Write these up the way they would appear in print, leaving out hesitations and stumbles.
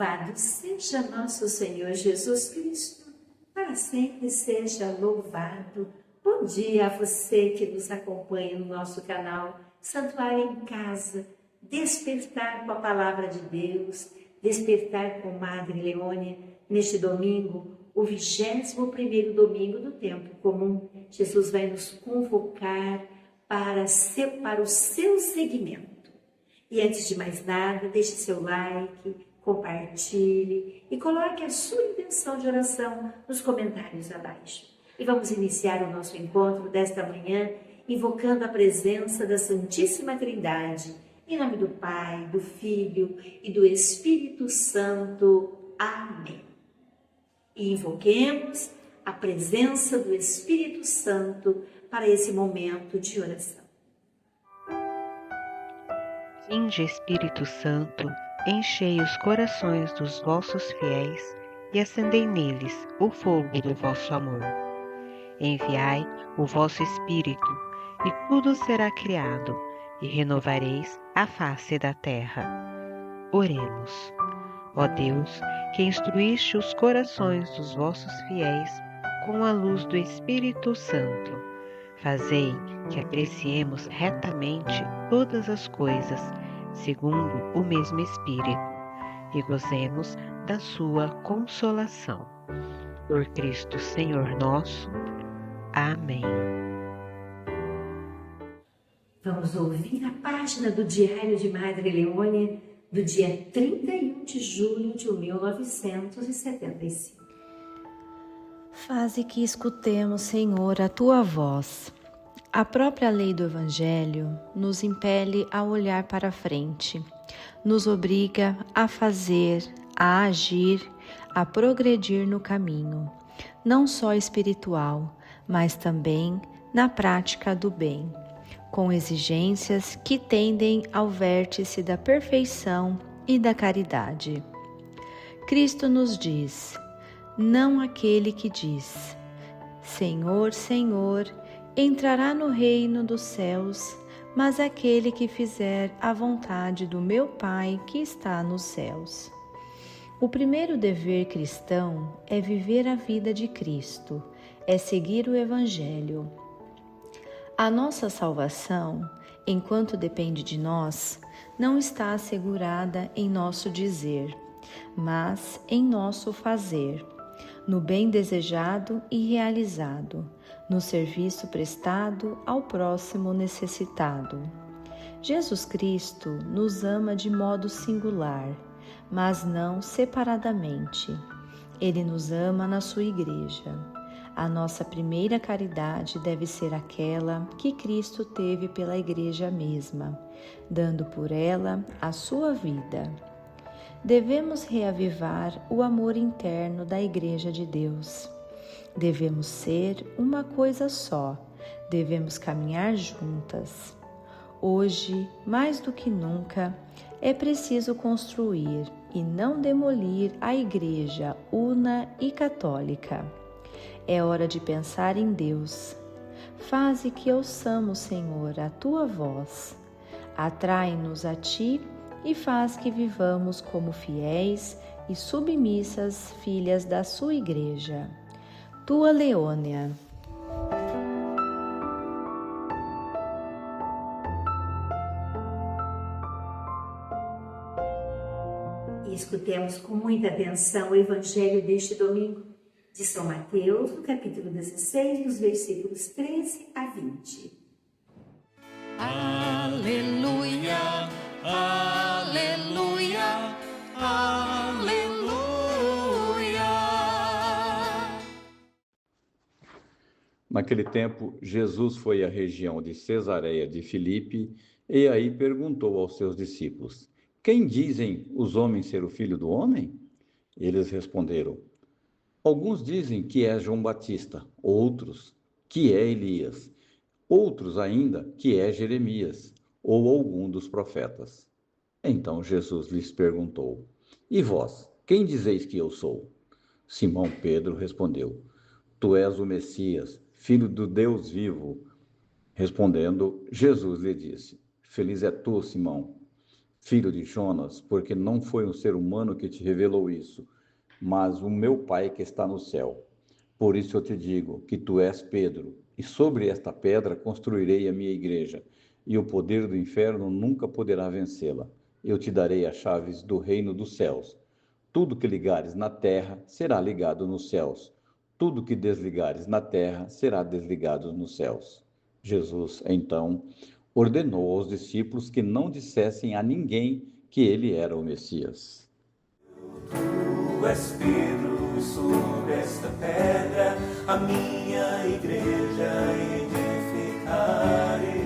Louvado seja nosso Senhor Jesus Cristo, para sempre seja louvado. Bom dia a você que nos acompanha no nosso canal Santuário em Casa, despertar com a Palavra de Deus, despertar com Madre Leônia, neste domingo, o 21º domingo do tempo comum. Jesus vai nos convocar para o seu seguimento. E antes de mais nada, deixe seu like, compartilhe e coloque a sua intenção de oração nos comentários abaixo. E vamos iniciar o nosso encontro desta manhã invocando a presença da Santíssima Trindade, em nome do Pai, do Filho e do Espírito Santo. Amém. E invoquemos a presença do Espírito Santo para esse momento de oração. Vinde, Espírito Santo, enchei os corações dos vossos fiéis e acendei neles o fogo do vosso amor. Enviai o vosso Espírito, e tudo será criado, e renovareis a face da terra. Oremos. Ó Deus, que instruíste os corações dos vossos fiéis com a luz do Espírito Santo, fazei que apreciemos retamente todas as coisas, segundo o mesmo Espírito, e gozemos da sua consolação. Por Cristo Senhor nosso. Amém. Vamos ouvir a página do Diário de Madre Leônia, do dia 31 de julho de 1975. Faze que escutemos, Senhor, a Tua voz. A própria lei do Evangelho nos impele a olhar para a frente, nos obriga a fazer, a agir, a progredir no caminho, não só espiritual, mas também na prática do bem, com exigências que tendem ao vértice da perfeição e da caridade. Cristo nos diz: não aquele que diz, Senhor, Senhor, entrará no reino dos céus, mas aquele que fizer a vontade do meu Pai que está nos céus. O primeiro dever cristão é viver a vida de Cristo, é seguir o Evangelho. A nossa salvação, enquanto depende de nós, não está assegurada em nosso dizer, mas em nosso fazer, no bem desejado e realizado, no serviço prestado ao próximo necessitado. Jesus Cristo nos ama de modo singular, mas não separadamente. Ele nos ama na sua Igreja. A nossa primeira caridade deve ser aquela que Cristo teve pela Igreja mesma, dando por ela a sua vida. Devemos reavivar o amor interno da Igreja de Deus. Devemos ser uma coisa só, devemos caminhar juntas. Hoje, mais do que nunca, é preciso construir e não demolir a Igreja una e católica. É hora de pensar em Deus. Faze que ouçamos, Senhor, a Tua voz. Atrai-nos a Ti e faz que vivamos como fiéis e submissas filhas da Sua Igreja. Tua Leônia. E escutemos com muita atenção o Evangelho deste domingo, de São Mateus, no capítulo 16, nos versículos 13 a 20. Aleluia, aleluia, aleluia. Naquele tempo, Jesus foi à região de Cesareia de Filipe e aí perguntou aos seus discípulos: quem dizem os homens ser o Filho do Homem? Eles responderam: alguns dizem que é João Batista, outros que é Elias, outros ainda que é Jeremias ou algum dos profetas. Então Jesus lhes perguntou: e vós, quem dizeis que eu sou? Simão Pedro respondeu: tu és o Messias, Filho do Deus vivo. Respondendo, Jesus lhe disse: feliz é tu, Simão, filho de Jonas, porque não foi um ser humano que te revelou isso, mas o meu Pai que está no céu. Por isso eu te digo que tu és Pedro, e sobre esta pedra construirei a minha igreja, e o poder do inferno nunca poderá vencê-la. Eu te darei as chaves do reino dos céus. Tudo que ligares na terra será ligado nos céus. Tudo que desligares na terra será desligado nos céus. Jesus, então, ordenou aos discípulos que não dissessem a ninguém que ele era o Messias. Tu és Pedro, sobre esta pedra a minha igreja edificarei.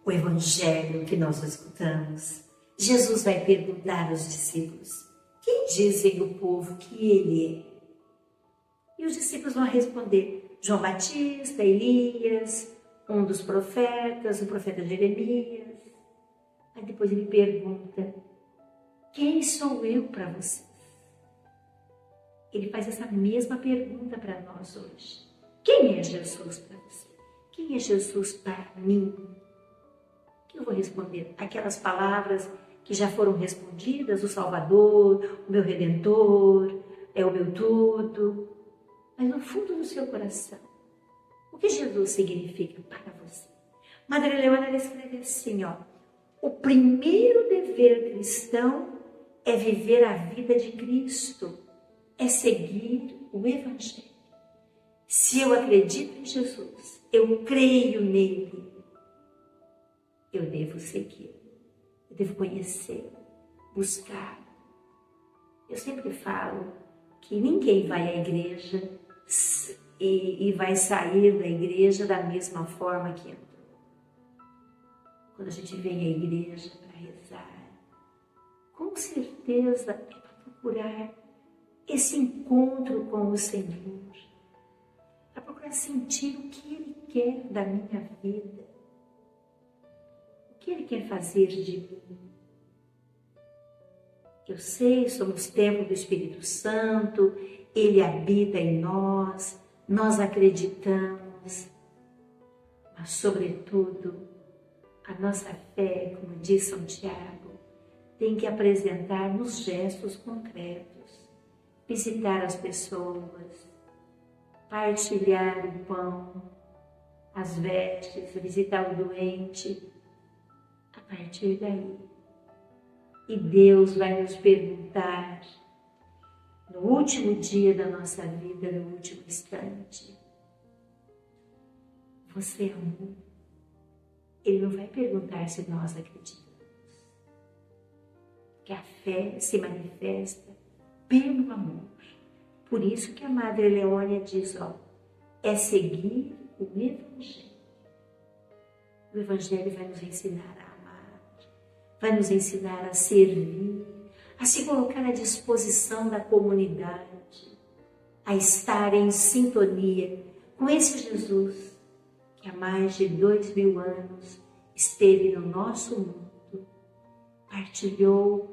O evangelho que nós escutamos, Jesus vai perguntar aos discípulos: quem dizem o povo que ele é? E os discípulos vão responder: João Batista, Elias, um dos profetas, o profeta Jeremias. Aí depois ele pergunta: quem sou eu para vocês? Ele faz essa mesma pergunta para nós hoje. Quem é Jesus para você? Quem é Jesus para mim? O que eu vou responder? Aquelas palavras que já foram respondidas: o Salvador, o meu Redentor, é o meu tudo. Mas no fundo do seu coração, o que Jesus significa para você? Madre Leona, ela escreve assim, o primeiro dever cristão é viver a vida de Cristo, é seguir o Evangelho. Se eu acredito em Jesus, eu creio nele, eu devo seguir, eu devo conhecer, buscar. Eu sempre falo que ninguém vai à igreja e vai sair da igreja da mesma forma que entrou. Quando a gente vem à igreja para rezar, com certeza é para procurar esse encontro com o Senhor, para procurar sentir o que Ele quer da minha vida, o que Ele quer fazer de mim. Eu sei, somos templo do Espírito Santo, Ele habita em nós, nós acreditamos, mas sobretudo a nossa fé, como diz São Tiago, tem que apresentar nos gestos concretos, visitar as pessoas, partilhar o pão, as vestes, visitar o doente, a partir daí. E Deus vai nos perguntar, no último dia da nossa vida, no último instante: você amou? Ele não vai perguntar se nós acreditamos. Que a fé se manifesta pelo amor. Por isso que a Madre Leônia diz, é seguir o Evangelho. O Evangelho vai nos ensinar a amar, vai nos ensinar a servir, a se colocar à disposição da comunidade, a estar em sintonia com esse Jesus que há mais de 2000 anos esteve no nosso mundo, partilhou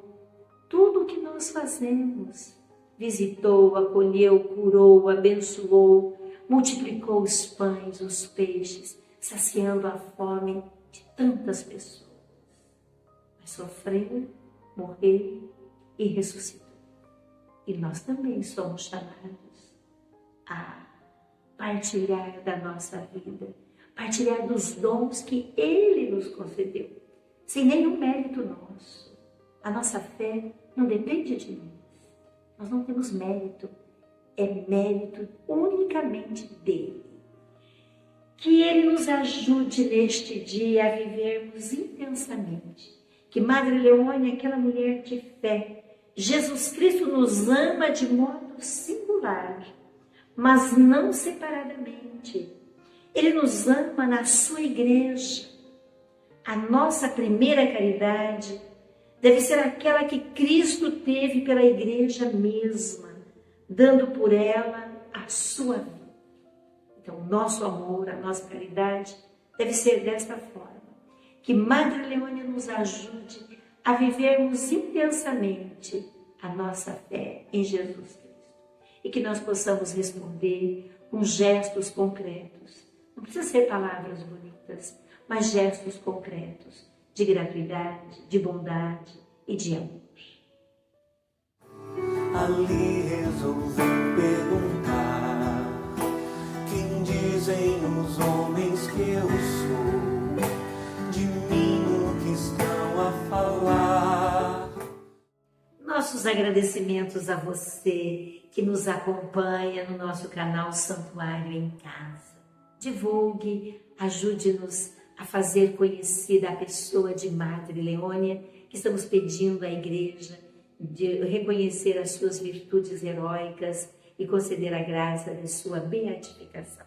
tudo o que nós fazemos, visitou, acolheu, curou, abençoou, multiplicou os pães, os peixes, saciando a fome de tantas pessoas. Mas sofreu, morreu e ressuscitou. E nós também somos chamados a partilhar da nossa vida, partilhar dos dons que Ele nos concedeu, sem nenhum mérito nosso. A nossa fé não depende de nós. Nós não temos mérito. É mérito unicamente dEle. Que Ele nos ajude neste dia a vivermos intensamente. Que Madre Leônia, aquela mulher de fé, Jesus Cristo nos ama de modo singular, mas não separadamente. Ele nos ama na sua igreja. A nossa primeira caridade deve ser aquela que Cristo teve pela igreja mesma, dando por ela a sua vida. Então, o nosso amor, a nossa caridade deve ser desta forma. Que Madre Leônia nos ajude a vivermos intensamente a nossa fé em Jesus Cristo. E que nós possamos responder com gestos concretos. Não precisa ser palavras bonitas, mas gestos concretos de gratuidade, de bondade e de amor. Ali resolvi perguntar: quem dizem os homens que eu sou? De mim o que estão a falar? Nossos agradecimentos a você que nos acompanha no nosso canal Santuário em Casa. Divulgue, ajude-nos a fazer conhecida a pessoa de Madre Leônia, que estamos pedindo à Igreja de reconhecer as suas virtudes heróicas e conceder a graça de sua beatificação.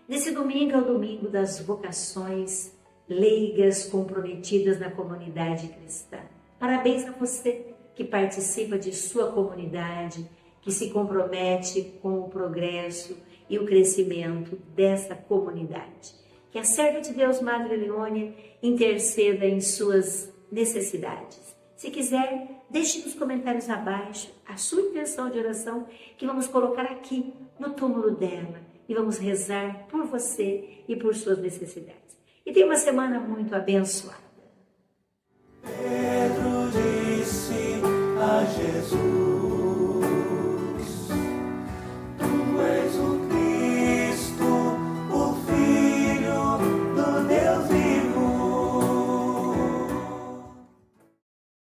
Nesse domingo é o domingo das vocações leigas comprometidas na comunidade cristã. Parabéns a você que participa de sua comunidade, que se compromete com o progresso e o crescimento dessa comunidade. Que a serva de Deus, Madre Leônia, interceda em suas necessidades. Se quiser, deixe nos comentários abaixo a sua intenção de oração, que vamos colocar aqui no túmulo dela e vamos rezar por você e por suas necessidades. E tenha uma semana muito abençoada. Pedro disse a Jesus: